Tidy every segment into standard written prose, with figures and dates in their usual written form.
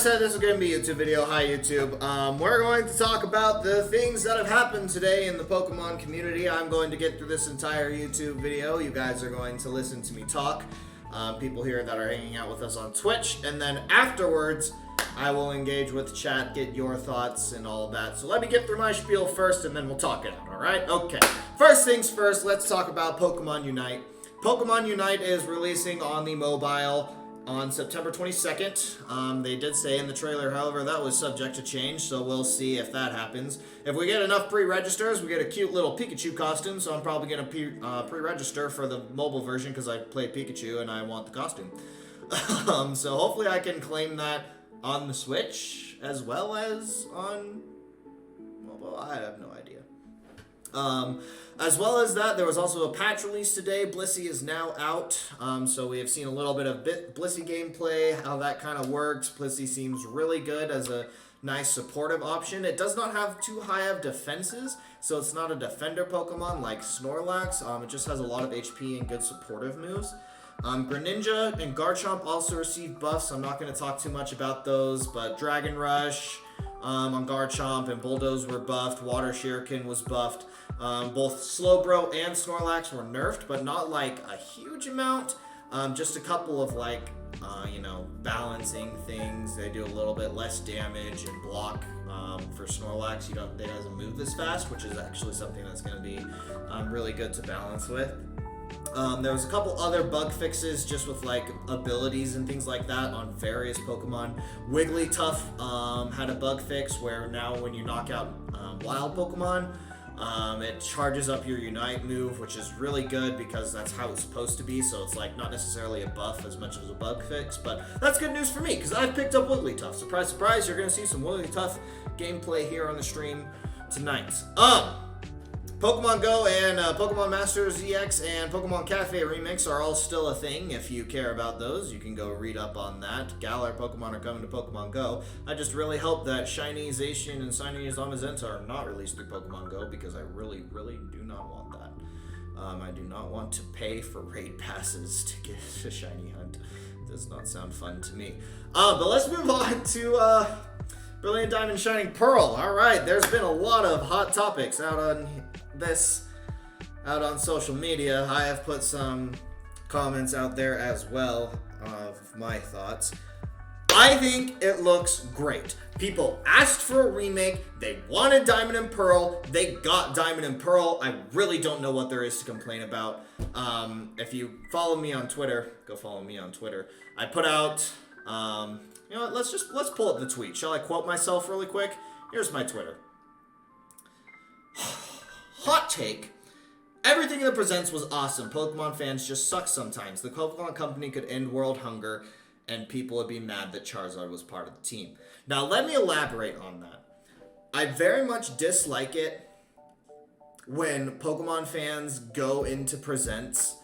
Said this is going to be a YouTube video. Hi YouTube. We're going to talk about the things that have happened today in the Pokemon community. I'm going to get through this entire YouTube video. You guys are going to listen to me talk. People here that are hanging out with us on Twitch. And then afterwards, I will engage with chat, get your thoughts and all of that. So let me get through my spiel first and then we'll talk it out, alright? Okay. First things first, let's talk about Pokemon Unite. Pokemon Unite is releasing on the mobile on September 22nd. They did say in the trailer, however, that was subject to change, so we'll see if that happens. If we get enough pre-registers, we get a cute little Pikachu costume, so I'm probably going to pre-register for the mobile version because I play Pikachu and I want the costume. So hopefully I can claim that on the Switch as well as on mobile. I have no idea. As well as that, there was also a patch release today. Blissey is now out, so we have seen a little bit of Blissey gameplay, how that kind of works. Blissey seems really good as a nice supportive option. It does not have too high of defenses, so it's not a defender Pokemon like Snorlax. It just has a lot of HP and good supportive moves. Greninja and Garchomp also received buffs. I'm not going to talk too much about those, but Dragon Rush on Garchomp and Bulldoze were buffed. Water Shuriken was buffed. Both Slowbro and Snorlax were nerfed, but not like a huge amount. Just a couple of like, balancing things. They do a little bit less damage and block. For Snorlax, they doesn't move as fast, which is actually something that's going to be really good to balance with. There was a couple other bug fixes just with like abilities and things like that on various Pokemon. Wigglytuff had a bug fix where now when you knock out wild Pokemon, it charges up your Unite move, which is really good because that's how it's supposed to be. So it's like not necessarily a buff as much as a bug fix, but that's good news for me because I've picked up Wigglytuff. Surprise, surprise, you're going to see some Wigglytuff gameplay here on the stream tonight. Pokemon Go and Pokemon Masters EX and Pokemon Cafe Remix are all still a thing. If you care about those, you can go read up on that. Galar Pokemon are coming to Pokemon Go. I just really hope that Shiny Zacian and Shiny Zamazenta are not released through Pokemon Go because I really, really do not want that. I do not want to pay for raid passes to get a Shiny Hunt. It does not sound fun to me. But let's move on to Brilliant Diamond Shining Pearl. Alright, there's been a lot of hot topics out on social media. I have put some comments out there as well of my thoughts. I think it looks great. People asked for a remake. They wanted Diamond and Pearl. They got Diamond and Pearl. I really don't know what there is to complain about. If you follow me on Twitter, go follow me on Twitter. I put out, you know what, let's pull up the tweet. Shall I quote myself really quick? Here's my Twitter. Hot take. Everything it presents was awesome. Pokemon fans just suck sometimes. The Pokemon Company could end world hunger and people would be mad that Charizard was part of the team. Now let me elaborate on that. I very much dislike it when Pokemon fans go into presents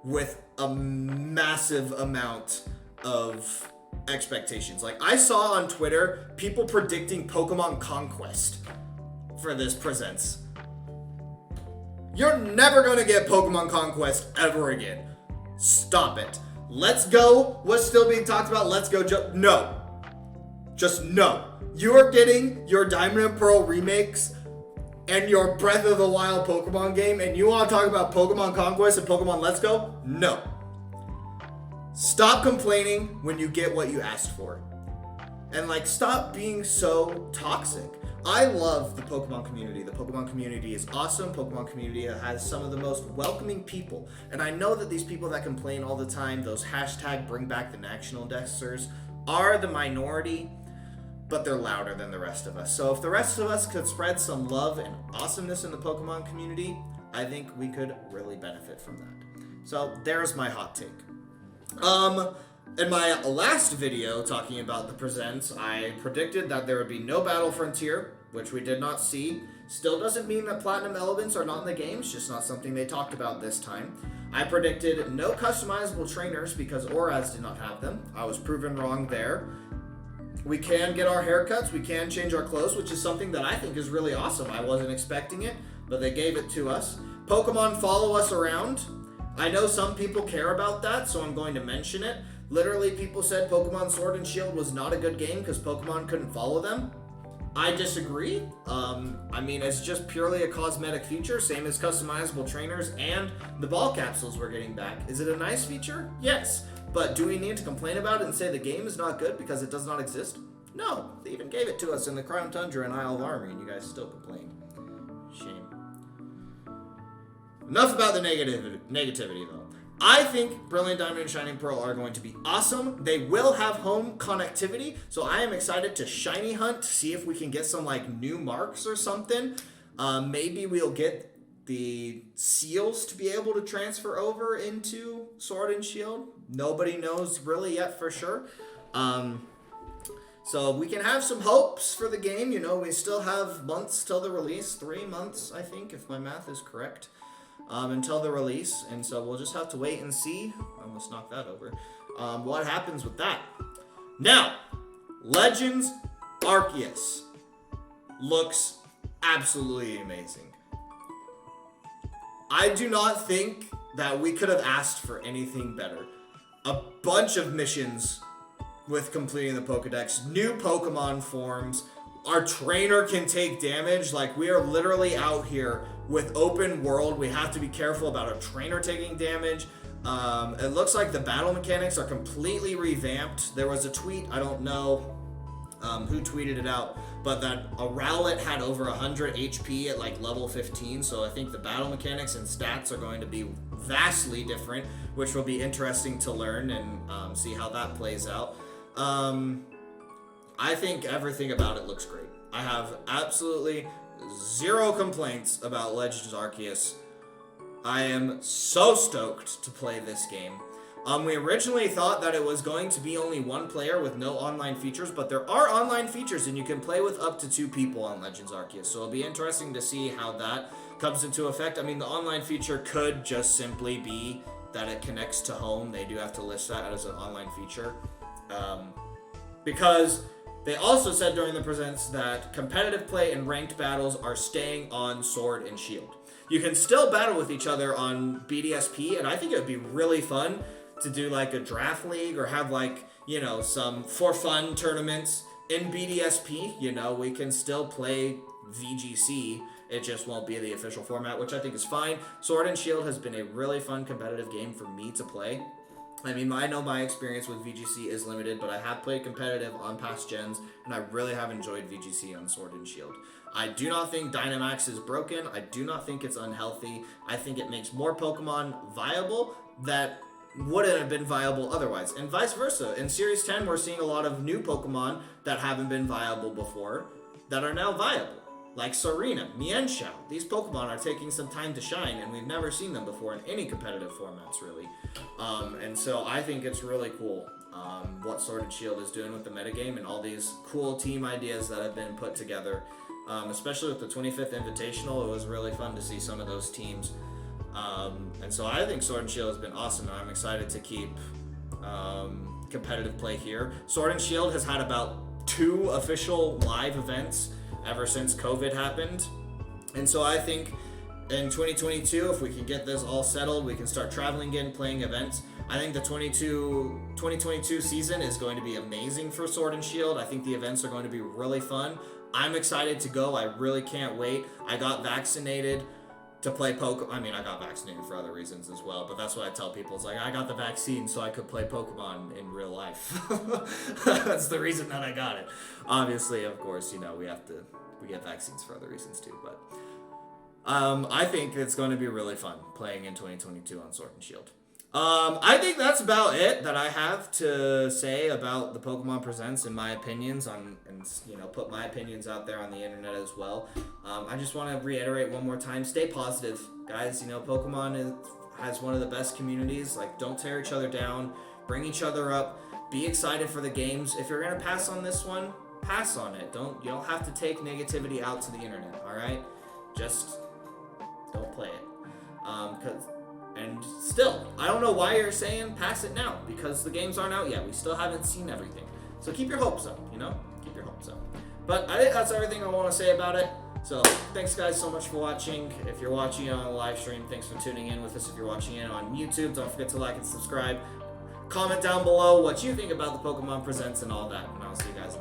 with a massive amount of expectations. Like I saw on Twitter people predicting Pokemon Conquest for this presents. You're never gonna get Pokemon Conquest ever again. Stop it. Let's Go was still being talked about. Let's Go. No. Just no. You are getting your Diamond and Pearl remakes and your Breath of the Wild Pokemon game, and you want to talk about Pokemon Conquest and Pokemon Let's Go? No. Stop complaining when you get what you asked for. And stop being so toxic. I love the Pokemon community. The Pokemon community is awesome. Pokemon community has some of the most welcoming people. And I know that these people that complain all the time, those hashtag bring back the national dexters, are the minority, but they're louder than the rest of us. So if the rest of us could spread some love and awesomeness in the Pokemon community, I think we could really benefit from that. So there's my hot take. In my last video talking about the presents, I predicted that there would be no Battle Frontier, which we did not see. Still doesn't mean that Platinum Elements are not in the game, it's just not something they talked about this time. I predicted no customizable trainers because ORAS did not have them. I was proven wrong there. We can get our haircuts, we can change our clothes, which is something that I think is really awesome. I wasn't expecting it, but they gave it to us. Pokemon follow us around. I know some people care about that, so I'm going to mention it. Literally, people said Pokemon Sword and Shield was not a good game because Pokemon couldn't follow them. I disagree. I mean, it's just purely a cosmetic feature, same as customizable trainers and the ball capsules we're getting back. Is it a nice feature? Yes. But do we need to complain about it and say the game is not good because it does not exist? No. They even gave it to us in the Crown Tundra and Isle of Armory, and you guys still complain. Shame. Enough about the negativity, though. I think Brilliant Diamond and Shining Pearl are going to be awesome. They will have home connectivity, so I am excited to shiny hunt to see if we can get some like new marks or something. Maybe we'll get the seals to be able to transfer over into Sword and Shield. Nobody knows really yet for sure. So we can have some hopes for the game. You know, we still have months till the release. 3 months, I think, if my math is correct. Until the release, and so we'll just have to wait and see. I almost knocked that over. What happens with that? Now, Legends Arceus looks absolutely amazing. I do not think that we could have asked for anything better. A bunch of missions with completing the Pokedex, new Pokemon forms. Our trainer can take damage. Like, we are literally out here with open world. We have to be careful about our trainer taking damage. It looks like the battle mechanics are completely revamped. There was a tweet, I don't know who tweeted it out, but that a Rowlet had over 100 HP at like level 15. So I think the battle mechanics and stats are going to be vastly different, which will be interesting to learn and see how that plays out. I think everything about it looks great. I have absolutely zero complaints about Legends Arceus. I am so stoked to play this game. We originally thought that it was going to be only one player with no online features, but there are online features and you can play with up to 2 people on Legends Arceus. So it'll be interesting to see how that comes into effect. I mean, the online feature could just simply be that it connects to home. They do have to list that as an online feature. Because they also said during the presents that competitive play and ranked battles are staying on Sword and Shield. You can still battle with each other on BDSP, and I think it would be really fun to do like a draft league or have like, you know, some for fun tournaments in BDSP. You know, we can still play VGC. It just won't be the official format, which I think is fine. Sword and Shield has been a really fun competitive game for me to play. I mean, I know my experience with VGC is limited, but I have played competitive on past gens, and I really have enjoyed VGC on Sword and Shield. I do not think Dynamax is broken. I do not think it's unhealthy. I think it makes more Pokemon viable that wouldn't have been viable otherwise, and vice versa. In Series 10, we're seeing a lot of new Pokemon that haven't been viable before that are now viable. Like Serena, Mienshao. These Pokemon are taking some time to shine, and we've never seen them before in any competitive formats, really. And so I think it's really cool what Sword and Shield is doing with the metagame and all these cool team ideas that have been put together. Especially with the 25th Invitational, it was really fun to see some of those teams. And so I think Sword and Shield has been awesome, and I'm excited to keep competitive play here. Sword and Shield has had about 2 official live events ever since COVID happened. And so I think in 2022, if we can get this all settled, we can start traveling again, playing events. I think the 2022 season is going to be amazing for Sword and Shield. I think the events are going to be really fun. I'm excited to go. I really can't wait. I got vaccinated to play Pokemon. I mean, I got vaccinated for other reasons as well, but that's what I tell people. It's like, I got the vaccine so I could play Pokemon in real life. That's the reason that I got it. Obviously, of course, you know, we get vaccines for other reasons too, but I think it's going to be really fun playing in 2022 on Sword and Shield. I think that's about it that I have to say about the Pokemon Presents and my opinions on, and you know, put my opinions out there on the internet as well. I just want to reiterate one more time, stay positive, guys. You know, Pokemon has one of the best communities. Like, don't tear each other down, bring each other up, be excited for the games. If you're gonna pass on this one, pass on it. You don't have to take negativity out to the internet, all right? Just don't play it. And still, I don't know why you're saying pass it now, because the games aren't out yet. We still haven't seen everything. So keep your hopes up, you know? Keep your hopes up. But I think that's everything I want to say about it. So thanks guys so much for watching. If you're watching it on the live stream, thanks for tuning in with us. If you're watching it on YouTube, don't forget to like and subscribe. comment down below what you think about the Pokemon Presents and all that. And I'll see you guys